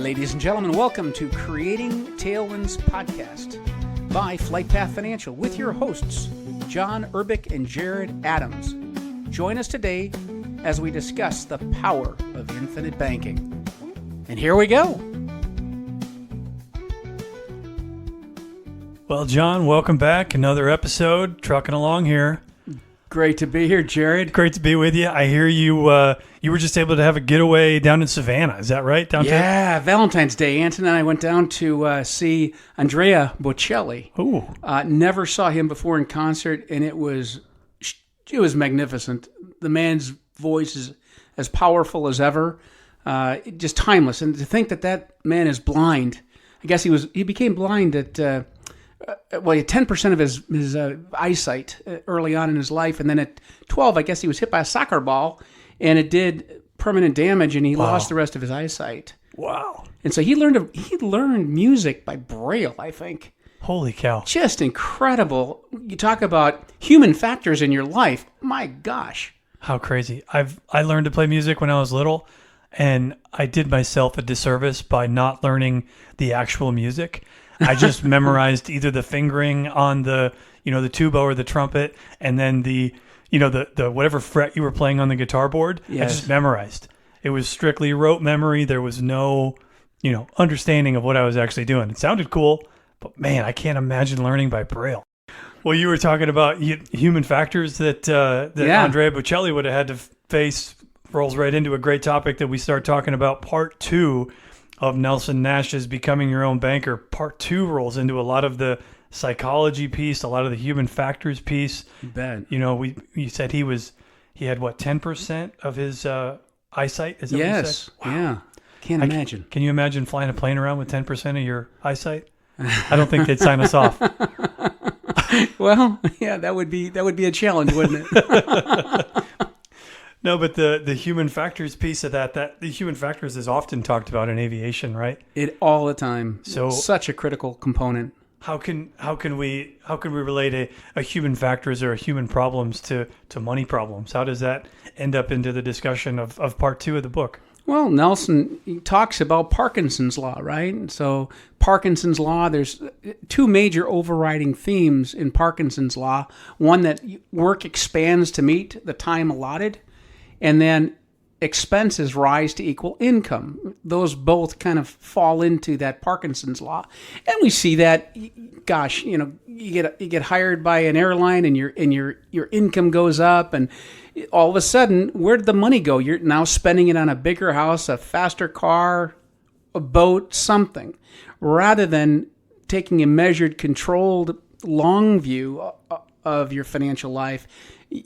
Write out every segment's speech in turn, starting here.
Ladies and gentlemen, welcome to Creating Tailwinds Podcast by FlightPath Financial with your hosts, John Urbick and Jared Adams. Join us today as we discuss the power of infinite banking. And here we go. Well, John, welcome back. Another episode, trucking along here. Great to be here, Jared. Great to be with you. I hear you you were just able to have a getaway down in Savannah. Is that right? Yeah, Valentine's Day. Anton and I went down to see Andrea Bocelli. Ooh. Never saw him before in concert, and it was magnificent. The man's voice is as powerful as ever, just timeless. And to think that man is blind. I guess he became blind at he had 10% of his eyesight early on in his life, and then at 12, I guess he was hit by a soccer ball, and it did permanent damage, and he lost the rest of his eyesight. Wow! And so he learned music by Braille, I think. Holy cow! Just incredible. You talk about human factors in your life. My gosh! How crazy! I learned to play music when I was little, and I did myself a disservice by not learning the actual music. I just memorized either the fingering on the tuba or the trumpet, and then the whatever fret you were playing on the guitar board. Yes. I just memorized. It was strictly rote memory. There was no, understanding of what I was actually doing. It sounded cool, but man, I can't imagine learning by Braille. Well, you were talking about human factors that Andrea Bocelli would have had to face. Rolls right into a great topic that we start talking about, part 2 of Nelson Nash's Becoming Your Own Banker. Part 2 rolls into a lot of the psychology piece, a lot of the human factors piece. You bet. You said he had what, 10% of his eyesight? Is that what you said? Wow. Yeah. Can't imagine. Can you imagine flying a plane around with 10% of your eyesight? I don't think they'd sign us off. Well, yeah, that would be a challenge, wouldn't it? No, but the human factors piece of that the human factors is often talked about in aviation, right? It all the time. So such a critical component. How can we relate a human factors or human problems to money problems? How does that end up into the discussion of part 2 of the book? Well, Nelson talks about Parkinson's law, right? So Parkinson's law, there's 2 major overriding themes in Parkinson's law. One, that work expands to meet the time allotted, and then expenses rise to equal income. Those both kind of fall into that Parkinson's law. And we see that, gosh, you get hired by an airline and your income goes up, and all of a sudden, where did the money go? You're now spending it on a bigger house, a faster car, a boat, something, rather than taking a measured, controlled, long view of your financial life.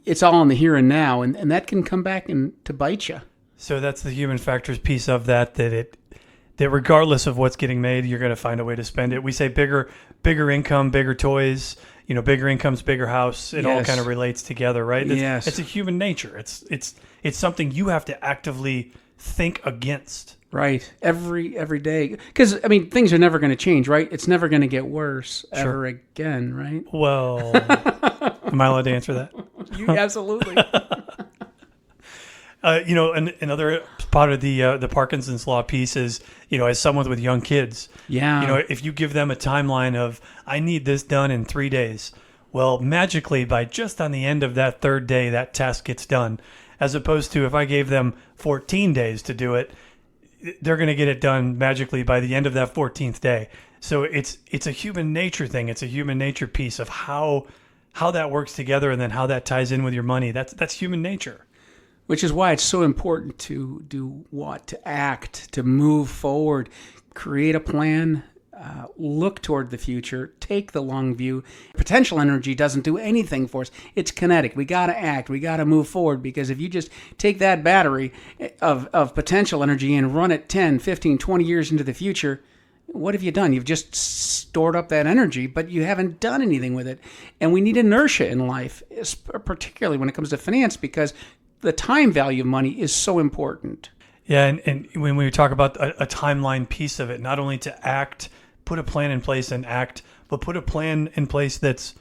It's all in the here and now, and that can come back to bite you. So that's the human factors piece of that regardless of what's getting made, you're going to find a way to spend it. We say bigger income, bigger toys, bigger incomes, bigger house. It all kind of relates together, right? It's a human nature. It's something you have to actively think against. Right. Every day. Because, things are never going to change, right? It's never going to get worse ever again, right? Well, am I allowed to answer that? You absolutely. Another part of the Parkinson's law piece is, as someone with young kids, if you give them a timeline of, I need this done in 3 days, well, magically by just on the end of that 3rd day, that task gets done, as opposed to if I gave them 14 days to do it, they're going to get it done magically by the end of that 14th day. So it's a human nature thing. It's a human nature piece of how that works together, and then how that ties in with your money. That's human nature. Which is why it's so important to do what? To act, to move forward, create a plan, look toward the future, take the long view. Potential energy doesn't do anything for us. It's kinetic. We got to act. We got to move forward, because if you just take that battery of potential energy and run it 10, 15, 20 years into the future, what have you done? You've just stored up that energy, but you haven't done anything with it. And we need inertia in life, particularly when it comes to finance, because the time value of money is so important. Yeah, and when we talk about a timeline piece of it, not only to act, put a plan in place and act, but put a plan in place that's,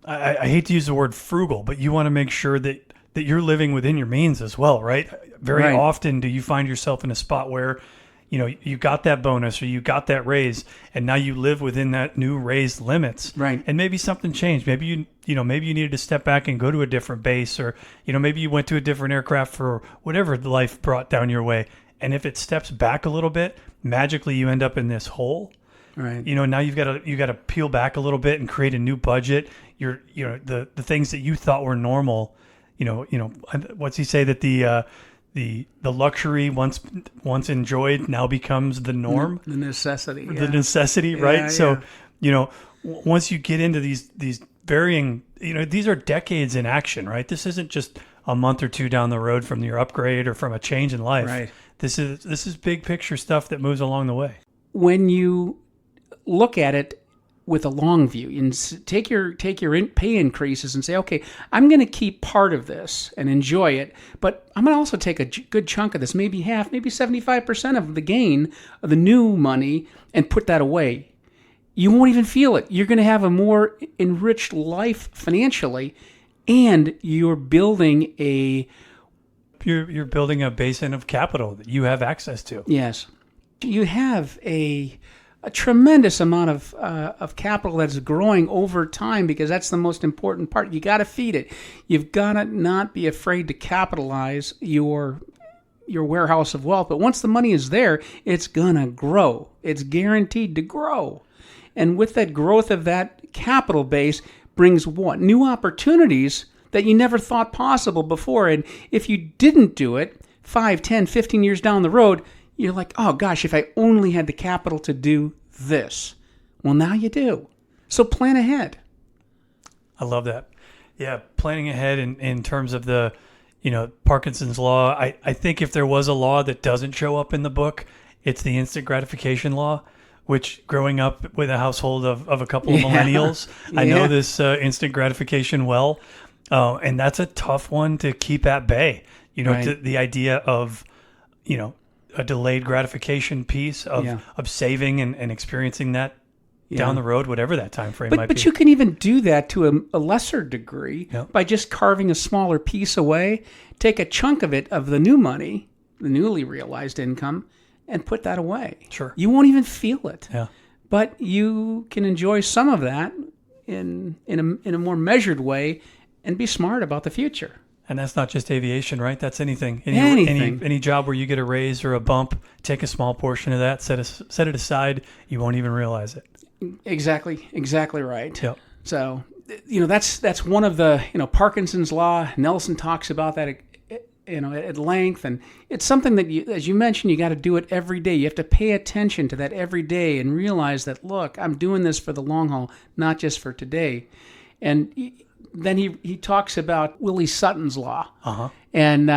I hate to use the word frugal, but you want to make sure that you're living within your means as well, right? Very often do you find yourself in a spot where, you got that bonus or you got that raise, and now you live within that new raised limits. Right. And maybe something changed. Maybe maybe you needed to step back and go to a different base, or maybe you went to a different aircraft for whatever life brought down your way. And if it steps back a little bit, magically you end up in this hole. Right. Now you got to peel back a little bit and create a new budget. The things that you thought were normal. What's he say that the luxury once enjoyed now becomes the norm. The necessity. The necessity, right? Yeah, so, once you get into these varying, these are decades in action, right? This isn't just a month or two down the road from your upgrade or from a change in life. Right. This is big picture stuff that moves along the way. When you look at it with a long view and take your pay increases and say, okay, I'm going to keep part of this and enjoy it, but I'm going to also take a good chunk of this, maybe half, maybe 75% of the gain of the new money, and put that away. You won't even feel it. You're going to have a more enriched life financially, and you're building you're building a basin of capital that you have access to. Yes. You have a tremendous amount of capital that's growing over time, because that's the most important part. You got to feed it. You've got to not be afraid to capitalize your warehouse of wealth. But once the money is there, it's gonna grow. It's guaranteed to grow. And with that growth of that capital base brings what? New opportunities that you never thought possible before. And if you didn't do it 5, 10, 15 years down the road, you're like, oh gosh, if I only had the capital to do this. Well, now you do. So plan ahead. I love that. Yeah, planning ahead in terms of the, Parkinson's law. I think if there was a law that doesn't show up in the book, it's the instant gratification law, which growing up with a household of a couple of millennials, I know this instant gratification well. And that's a tough one to keep at bay. Right. The idea of, a delayed gratification piece of saving and experiencing that down the road, whatever that time frame might be. But you can even do that to a lesser degree by just carving a smaller piece away, take a chunk of it, of the new money, the newly realized income, and put that away. Sure. You won't even feel it. Yeah. But you can enjoy some of that in a more measured way and be smart about the future. And that's not just aviation, right? That's anything. Anything. Any job where you get a raise or a bump, take a small portion of that, set it aside. You won't even realize it. Exactly right. Yep. So, that's one of the, Parkinson's law. Nelson talks about that, at length. And it's something that, as you mentioned, you got to do it every day. You have to pay attention to that every day and realize that, look, I'm doing this for the long haul, not just for today. And then he talks about Willie Sutton's law. Uh-huh. And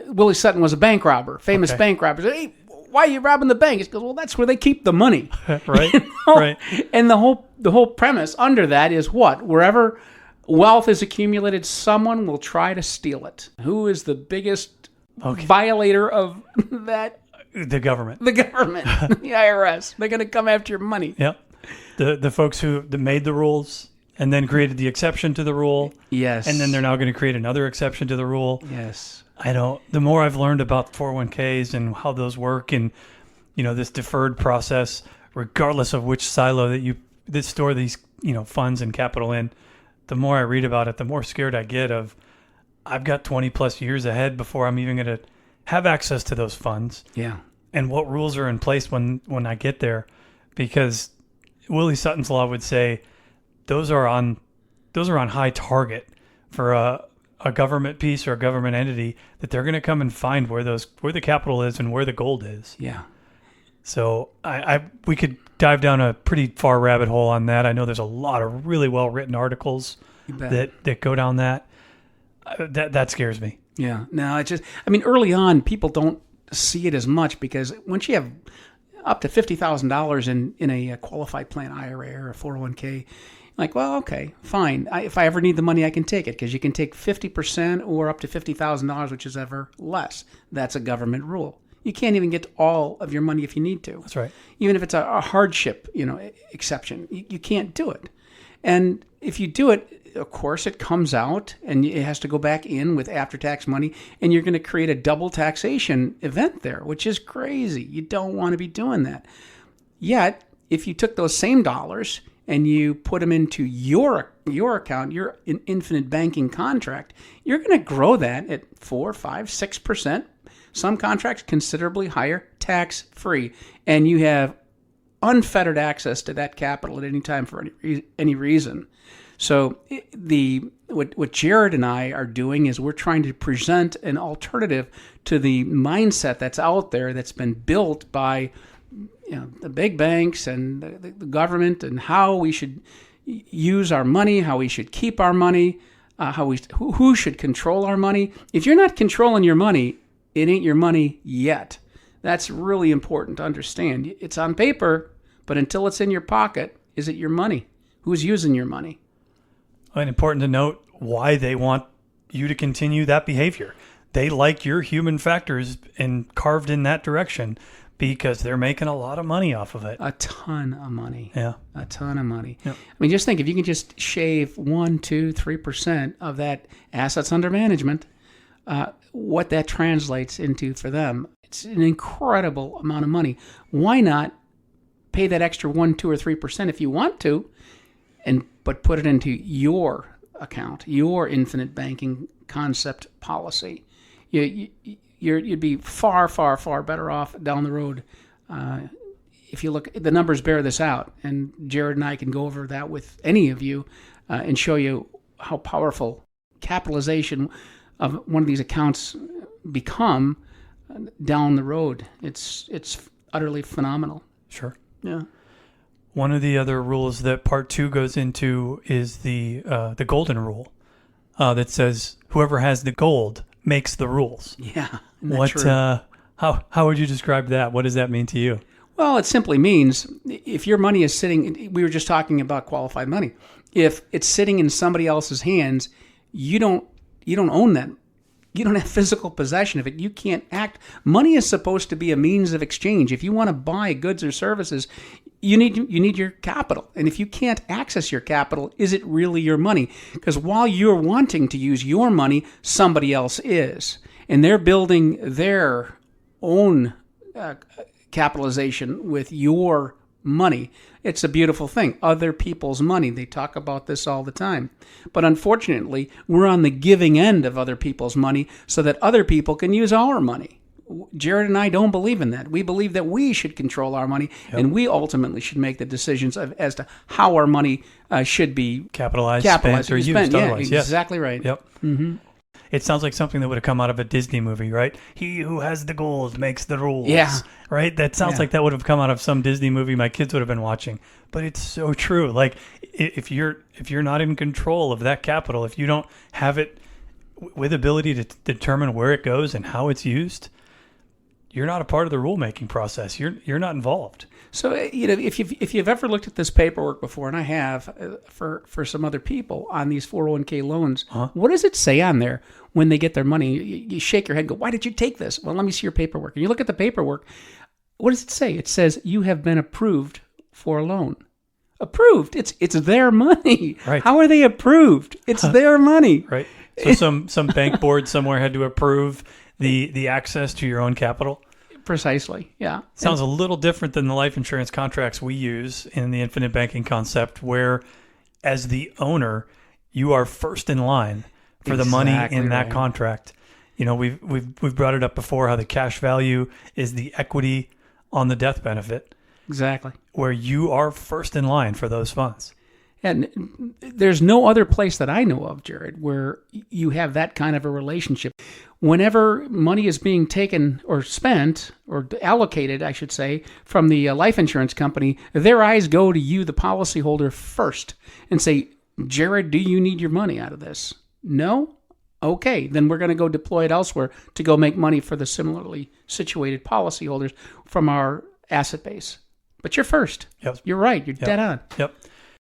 Willie Sutton was a bank robber, famous bank robber. He said, hey, why are you robbing the bank? He goes, well, that's where they keep the money. Right, right. And the whole premise under that is what? Wherever wealth is accumulated, someone will try to steal it. Who is the biggest violator of that? The government. The government. The IRS. They're going to come after your money. Yep. The folks who made the rules and then created the exception to the rule. Yes. And then they're now going to create another exception to the rule. Yes. The more I've learned about 401ks and how those work and, this deferred process, regardless of which silo that store these, funds and capital in, the more I read about it, the more scared I get of, I've got 20 plus years ahead before I'm even going to have access to those funds. Yeah. And what rules are in place when I get there, because Willie Sutton's law would say, those are on high target for a government piece or a government entity, that they're going to come and find where the capital is and where the gold is. Yeah. So we could dive down a pretty far rabbit hole on that. I know there's a lot of really well written articles that go down that. That scares me. Yeah. No, early on, people don't see it as much, because once you have up to $50,000 in a qualified plan IRA or a 401k, like, well, okay, fine. If I ever need the money, I can take it, because you can take 50% or up to $50,000, which is ever less. That's a government rule. You can't even get all of your money if you need to. That's right. Even if it's a hardship, exception, you can't do it. And if you do it, of course, it comes out and it has to go back in with after-tax money, and you're going to create a double taxation event there, which is crazy. You don't want to be doing that. Yet, if you took those same dollars and you put them into your account, your infinite banking contract, you're going to grow that at 4, 5, 6%. Some contracts considerably higher, tax-free, and you have unfettered access to that capital at any time for any reason. So what Jared and I are doing is we're trying to present an alternative to the mindset that's out there that's been built by the big banks and the government, and how we should use our money, how we should keep our money, who should control our money. If you're not controlling your money, it ain't your money yet. That's really important to understand. It's on paper, but until it's in your pocket, is it your money? Who's using your money? And important to note why they want you to continue that behavior. They like your human factors and carved in that direction because they're making a lot of money off of it. A ton of money. Yeah. A ton of money. Yeah. I mean, just think, if you can just shave 1, 2, 3% of that assets under management, what that translates into for them, it's an incredible amount of money. Why not pay that extra 1, 2, or 3% if you want to, but put it into your account, your infinite banking concept policy? You'd be far, far, far better off down the road. If you look, the numbers bear this out, and Jared and I can go over that with any of you and show you how powerful capitalization of one of these accounts become down the road. It's utterly phenomenal. Sure. Yeah. One of the other rules that Part 2 goes into is the golden rule that says whoever has the gold makes the rules. Yeah. How would you describe that? What does that mean to you? Well, it simply means if your money is sitting, we were just talking about qualified money. If it's sitting in somebody else's hands, you don't own that. You don't have physical possession of it. You can't act. Money is supposed to be a means of exchange. If you want to buy goods or services, you need your capital. And if you can't access your capital, is it really your money? Because while you're wanting to use your money, somebody else is. And they're building their own capitalization with your money. It's a beautiful thing. Other people's money. They talk about this all the time. But unfortunately, we're on the giving end of other people's money so that other people can use our money. Jared and I don't believe in that. We believe that we should control our money, and we ultimately should make the decisions as to how our money should be capitalized, spent, or used. Yeah, exactly right. Yep. Mm-hmm. It sounds like something that would have come out of a Disney movie, right? He who has the gold makes the rules. Yeah. Right? That sounds like that would have come out of some Disney movie my kids would have been watching. But it's so true. Like, if you're not in control of that capital, if you don't have it with ability to determine where it goes and how it's used, you're not a part of the rulemaking process. You're not involved. So, if you've ever looked at this paperwork before, and I have for some other people on these 401k loans, what does it say on there when they get their money? You shake your head and go, why did you take this? Well, let me see your paperwork. And you look at the paperwork. What does it say? It says you have been approved for a loan. Approved. It's their money. Right. How are they approved? It's their money. Right. So some bank board somewhere had to approve the access to your own capital. Precisely, yeah. Sounds a little different than the life insurance contracts we use in the infinite banking concept, where as the owner, you are first in line for the money in that contract. We've brought it up before how the cash value is the equity on the death benefit. Exactly. Where you are first in line for those funds. And there's no other place that I know of, Jared, where you have that kind of a relationship. Whenever money is being taken or spent, or allocated, I should say, from the life insurance company, their eyes go to you, the policyholder, first and say, Jared, do you need your money out of this? No? Okay, then we're going to go deploy it elsewhere to go make money for the similarly situated policyholders from our asset base. But you're first. Yep. You're right. You're dead on. Yep.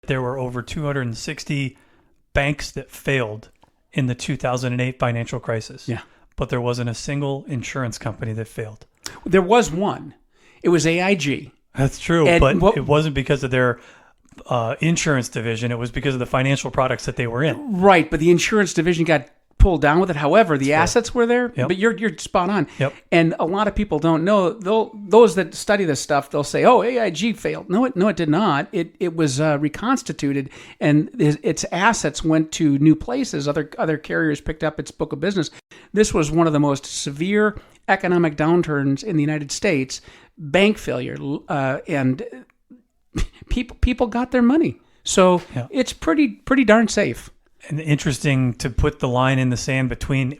There were over 260 banks that failed in the 2008 financial crisis. Yeah. But there wasn't a single insurance company that failed. There was one. It was AIG. That's true, but it wasn't because of their insurance division, it was because of the financial products that they were in. Right, but the insurance division got pulled down with it. However, the assets were there. Yep. But you're spot on. Yep. And a lot of people don't know. Those that study this stuff, they'll say, "Oh, AIG failed." No, it did not. It was reconstituted, and its assets went to new places. Other carriers picked up its book of business. This was one of the most severe economic downturns in the United States. Bank failure, and people got their money. So it's pretty darn safe. And interesting to put the line in the sand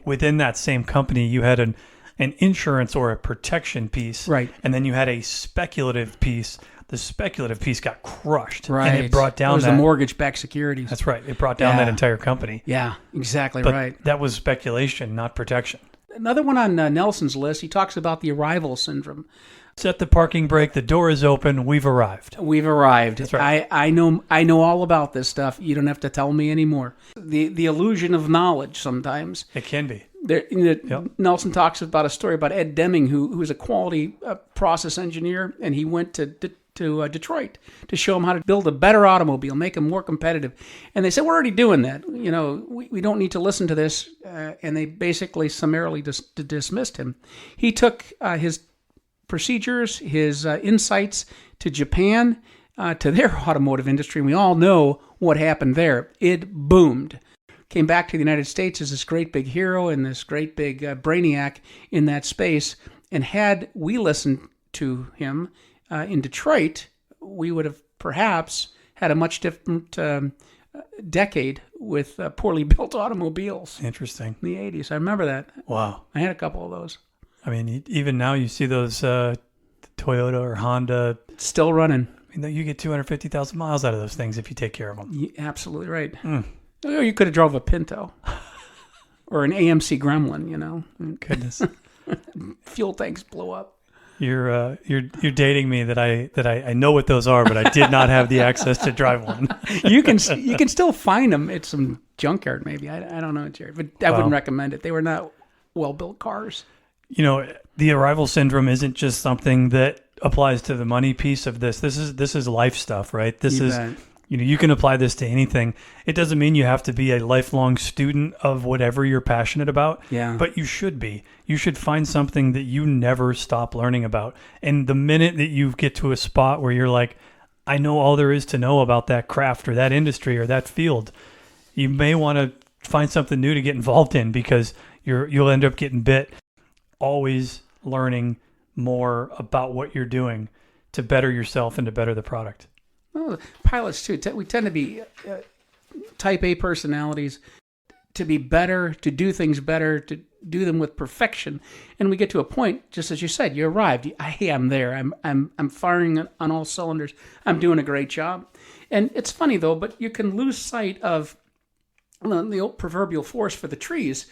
within that same company, you had an insurance or a protection piece, right? And then you had a speculative piece. The speculative piece got crushed, right? And it brought down the mortgage-backed securities. That's right. It brought down that entire company. Yeah, exactly but right. That was speculation, not protection. Another one on Nelson's list, he talks about the arrival syndrome. Set the parking brake. The door is open. We've arrived. We've arrived. That's right. I know all about this stuff. You don't have to tell me anymore. The illusion of knowledge sometimes. It can be. Nelson talks about a story about Ed Deming, who was a quality process engineer, and he went to Detroit to show him how to build a better automobile, make them more competitive. And they said, "We're already doing that. We don't need to listen to this." And they basically summarily dismissed him. He took his procedures, his insights to Japan, to their automotive industry. And we all know what happened there. It boomed. Came back to the United States as this great big hero and this great big brainiac in that space. And had we listened to him in Detroit, we would have perhaps had a much different decade with poorly built automobiles. Interesting. In the 80s. I remember that. Wow. I had a couple of those. I mean, even now you see those Toyota or Honda. Still running. I mean, you get 250,000 miles out of those things if you take care of them. You're absolutely right. Or you could have drove a Pinto or an AMC Gremlin, Goodness. Fuel tanks blow up. You're dating me that I know what those are, but I did not have the access to drive one. You can still find them at some junkyard maybe. I don't know, Jerry, but I wouldn't recommend it. They were not well-built cars. The arrival syndrome isn't just something that applies to the money piece of this. This is life stuff, right? You can apply this to anything. It doesn't mean you have to be a lifelong student of whatever you're passionate about. Yeah. But you should be. You should find something that you never stop learning about. And the minute that you get to a spot where you're like, I know all there is to know about that craft or that industry or that field, you may want to find something new to get involved in because you'll end up getting bit. Always learning more about what you're doing to better yourself and to better the product. Well, pilots too. We tend to be type A personalities, to be better, to do things better, to do them with perfection. And we get to a point, just as you said, you arrived. Hey, I'm there. I'm firing on all cylinders. I'm doing a great job. And it's funny though, but you can lose sight of the old proverbial forest for the trees.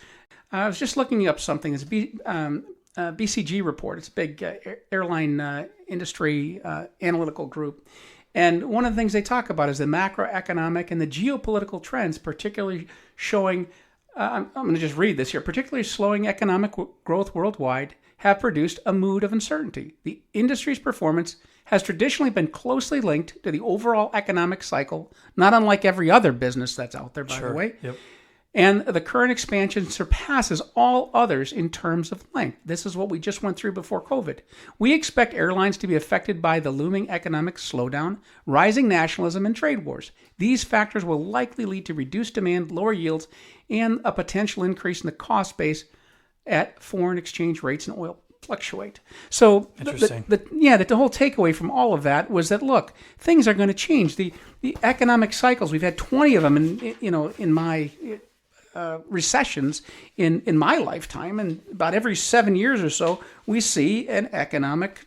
I was just looking up something. It's BCG report. It's a big airline industry analytical group. And one of the things they talk about is the macroeconomic and the geopolitical trends, particularly showing, I'm going to just read this here, particularly slowing economic growth worldwide have produced a mood of uncertainty. The industry's performance has traditionally been closely linked to the overall economic cycle, not unlike every other business that's out there, by the way. Yep. And the current expansion surpasses all others in terms of length. This is what we just went through before COVID. We expect airlines to be affected by the looming economic slowdown, rising nationalism, and trade wars. These factors will likely lead to reduced demand, lower yields, and a potential increase in the cost base at foreign exchange rates and oil fluctuate. So the whole takeaway from all of that was that, look, things are going to change. The economic cycles, we've had 20 of them in my recessions in my lifetime, and about every 7 years or so we see an economic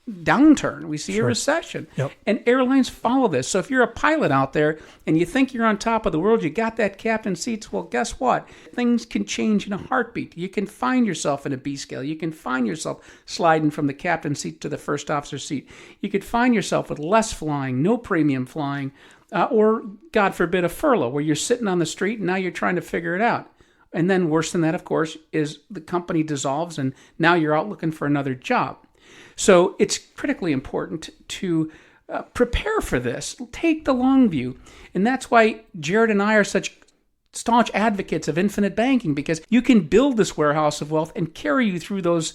downturn. We see a recession. Yep. And airlines follow this. So if you're a pilot out there and you think you're on top of the world, you got that captain seats, well, guess what? Things can change in a heartbeat. You can find yourself in a B scale. You can find yourself sliding from the captain seat to the first officer seat. You could find yourself with less flying, no premium flying, or, God forbid, a furlough where you're sitting on the street and now you're trying to figure it out. And then worse than that, of course, is the company dissolves and now you're out looking for another job. So it's critically important to prepare for this. Take the long view. And that's why Jared and I are such staunch advocates of infinite banking, because you can build this warehouse of wealth and carry you through those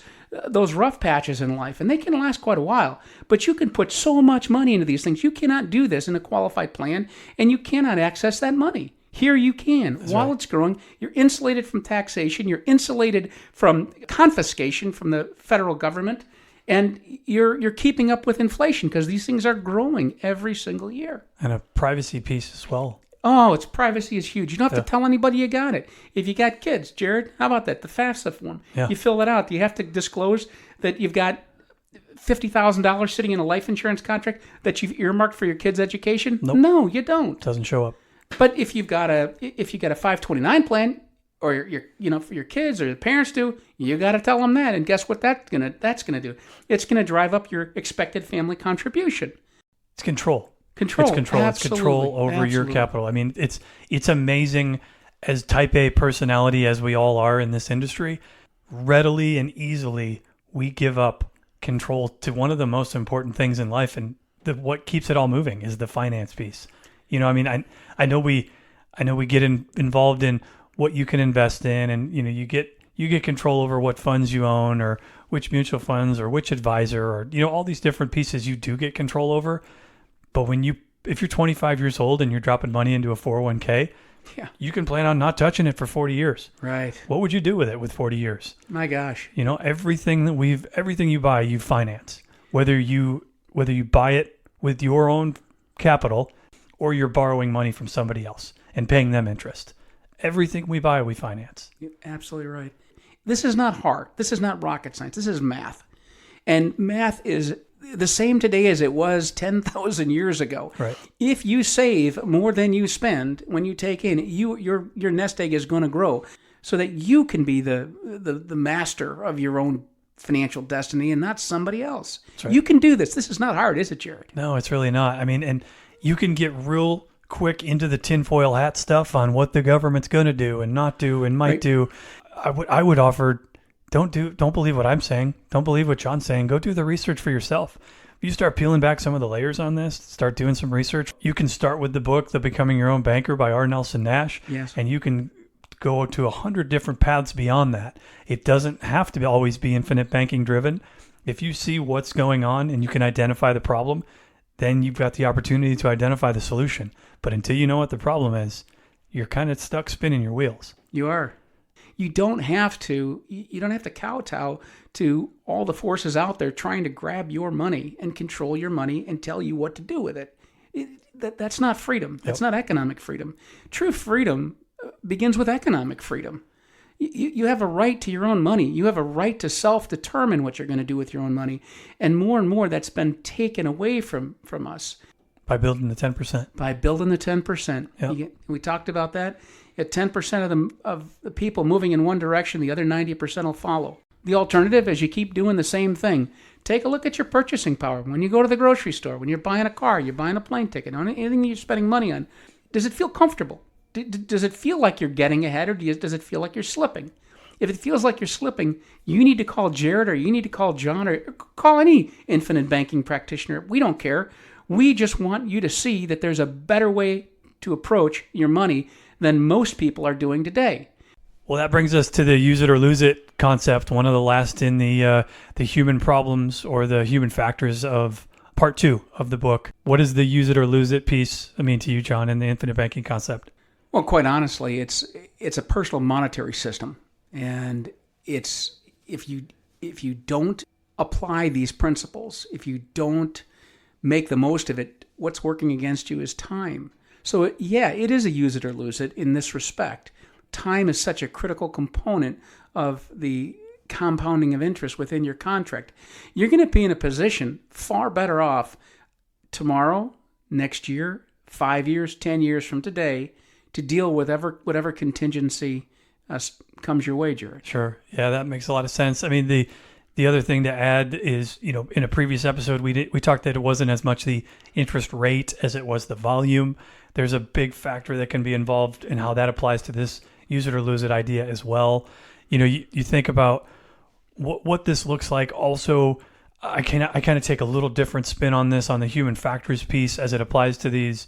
rough patches in life, and they can last quite a while. But you can put so much money into these things. You cannot do this in a qualified plan, and you cannot access that money. Here you can. While it's growing, you're insulated from taxation, you're insulated from confiscation from the federal government, and you're keeping up with inflation because these things are growing every single year. And a privacy piece as well. Oh, its privacy is huge. You don't have to tell anybody you got it. If you got kids, Jared, how about that? The FAFSA form. Yeah. You fill it out. Do you have to disclose that you've got $50,000 sitting in a life insurance contract that you've earmarked for your kids' education? Nope. No, you don't. Doesn't show up. But if you've got a 529 plan, or for your kids or the parents do, you got to tell them that. And guess what that's gonna do? It's gonna drive up your expected family contribution. It's control. It's control. Absolutely. It's control over Absolutely. your capital. I mean, it's amazing, as type A personality as we all are in this industry, readily and easily we give up control to one of the most important things in life, and what keeps it all moving is the finance piece. I mean, I know we get involved in what you can invest in, and you get control over what funds you own, or which mutual funds, or which advisor, or all these different pieces you do get control over. But if you're 25 years old and you're dropping money into a 401k, you can plan on not touching it for 40 years. Right. What would you do with it with 40 years? My gosh. Everything you buy, you finance. Whether you buy it with your own capital or you're borrowing money from somebody else and paying them interest. Everything we buy, we finance. You're absolutely right. This is not hard. This is not rocket science. This is math. And math is the same today as it was 10,000 years ago. Right. If you save more than you spend when you take in, your nest egg is going to grow so that you can be the master of your own financial destiny and not somebody else. Right. You can do this. This is not hard, is it, Jared? No, it's really not. I mean, and you can get real quick into the tinfoil hat stuff on what the government's going to do and not do and might do. I would offer, don't believe what I'm saying. Don't believe what John's saying. Go do the research for yourself. If you start peeling back some of the layers on this, start doing some research, you can start with the book, The Becoming Your Own Banker by R. Nelson Nash. Yes. And you can go to 100 different paths beyond that. It doesn't have to always be infinite banking driven. If you see what's going on and you can identify the problem, then you've got the opportunity to identify the solution. But until you know what the problem is, you're kind of stuck spinning your wheels. You are. You don't have to kowtow to all the forces out there trying to grab your money and control your money and tell you what to do with it. That's not freedom. That's not economic freedom. True freedom begins with economic freedom. You have a right to your own money. You have a right to self-determine what you're going to do with your own money. And more that's been taken away from us. By building the 10%. By building the 10%. Yep. We talked about that. At 10% of the people moving in one direction, the other 90% will follow. The alternative is you keep doing the same thing. Take a look at your purchasing power. When you go to the grocery store, when you're buying a car, you're buying a plane ticket, anything you're spending money on, does it feel comfortable? Does it feel like you're getting ahead, or does it feel like you're slipping? If it feels like you're slipping, you need to call Jared, or you need to call John, or call any infinite banking practitioner. We don't care. We just want you to see that there's a better way to approach your money than most people are doing today. Well, that brings us to the use it or lose it concept, one of the last in the human problems or the human factors of part 2 of the book. What does the use it or lose it piece mean to you, John, in the infinite banking concept? Well, quite honestly, it's a personal monetary system, and it's if you don't apply these principles, if you don't make the most of it, what's working against you is time. So it is a use it or lose it in this respect. Time is such a critical component of the compounding of interest within your contract. You're going to be in a position far better off tomorrow, next year, 5 years, 10 years from today to deal with whatever contingency comes your way, Jared. Sure. Yeah, that makes a lot of sense. I mean, the other thing to add is, in a previous episode, we talked that it wasn't as much the interest rate as it was the volume. There's a big factor that can be involved in how that applies to this use it or lose it idea as well. You think about what this looks like also I kind of take a little different spin on this, on the human factors piece as it applies to these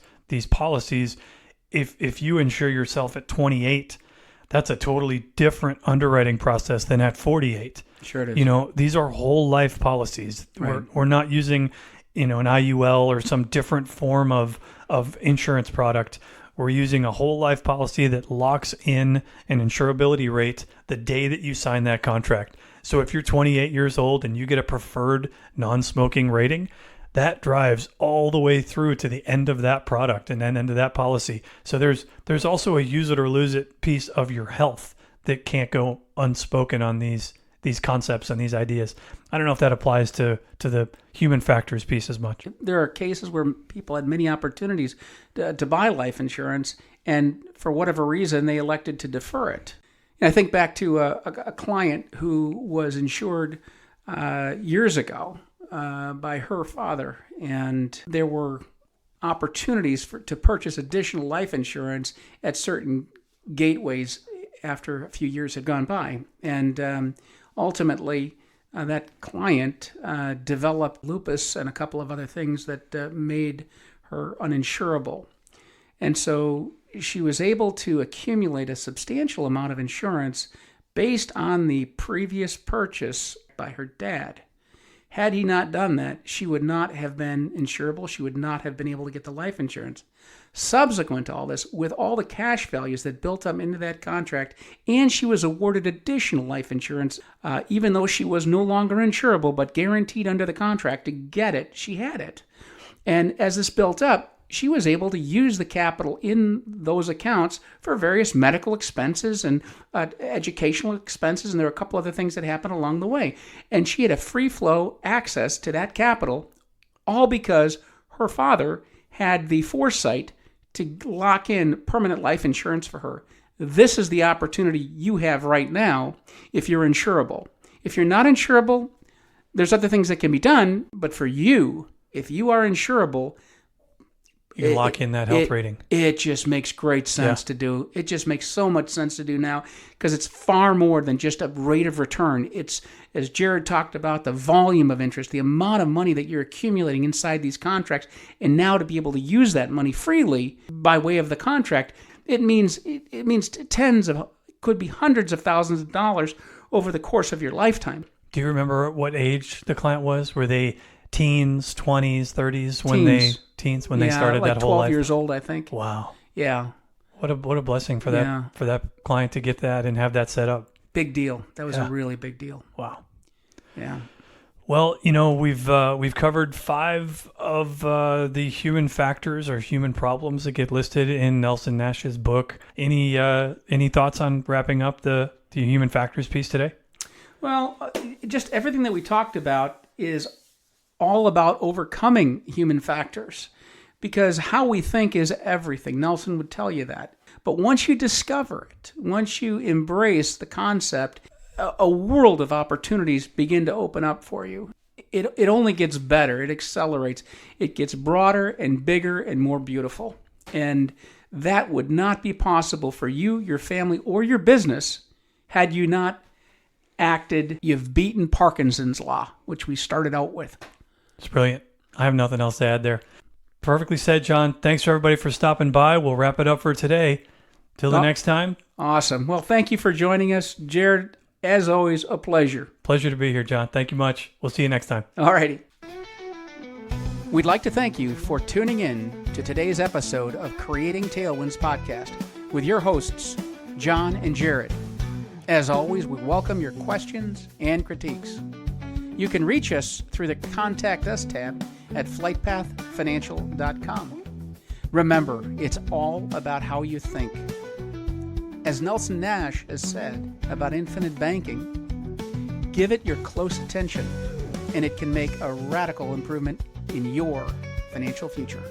policies. If you insure yourself at 28, that's a totally different underwriting process than at 48. Sure it is. These are whole life policies. Right. We're not using, an IUL or some different form of insurance product. We're using a whole life policy that locks in an insurability rate the day that you sign that contract. So if you're 28 years old and you get a preferred non-smoking rating, that drives all the way through to the end of that product and then into that policy. So there's also a use it or lose it piece of your health that can't go unspoken on these concepts and these ideas. I don't know if that applies to the human factors piece as much. There are cases where people had many opportunities to buy life insurance, and for whatever reason, they elected to defer it. And I think back to a client who was insured years ago by her father, and there were opportunities to purchase additional life insurance at certain gateways after a few years had gone by. And ultimately, that client developed lupus and a couple of other things that made her uninsurable. And so she was able to accumulate a substantial amount of insurance based on the previous purchase by her dad. Had he not done that, she would not have been insurable. She would not have been able to get the life insurance. Subsequent to all this, with all the cash values that built up into that contract, and she was awarded additional life insurance, even though she was no longer insurable, but guaranteed under the contract to get it, she had it. And as this built up, she was able to use the capital in those accounts for various medical expenses and educational expenses, and there were a couple other things that happened along the way. And she had a free flow access to that capital, all because her father had the foresight to lock in permanent life insurance for her. This is the opportunity you have right now if you're insurable. If you're not insurable, there's other things that can be done, but for you, if you are insurable, you lock in that health rating. It just makes great sense to do. It just makes so much sense to do now because it's far more than just a rate of return. It's, as Jared talked about, the volume of interest, the amount of money that you're accumulating inside these contracts, and now to be able to use that money freely by way of the contract, it means tens of, could be hundreds of thousands of dollars over the course of your lifetime. Do you remember what age the client was? Were they teens, 20s, 30s when they started like that whole life? 12 years old, I think. Wow. Yeah. What a blessing for that client to get that and have that set up. Big deal. That was a really big deal. Wow. Yeah. Well, we've covered 5 of the human factors or human problems that get listed in Nelson Nash's book. Any thoughts on wrapping up the human factors piece today? Well, just everything that we talked about is all about overcoming human factors, because how we think is everything. Nelson would tell you that. But once you discover it, once you embrace the concept, a world of opportunities begin to open up for you. It only gets better. It accelerates. It gets broader and bigger and more beautiful. And that would not be possible for you, your family, or your business had you not acted. You've beaten Parkinson's law, which we started out with. It's brilliant. I have nothing else to add there. Perfectly said, John. Thanks, everybody, for stopping by. We'll wrap it up for today. Till the next time. Awesome. Well, thank you for joining us. Jared, as always, a pleasure. Pleasure to be here, John. Thank you much. We'll see you next time. All righty. We'd like to thank you for tuning in to today's episode of Creating Tailwinds Podcast with your hosts, John and Jared. As always, we welcome your questions and critiques. You can reach us through the Contact Us tab at flightpathfinancial.com. Remember, it's all about how you think. As Nelson Nash has said about infinite banking, give it your close attention, and it can make a radical improvement in your financial future.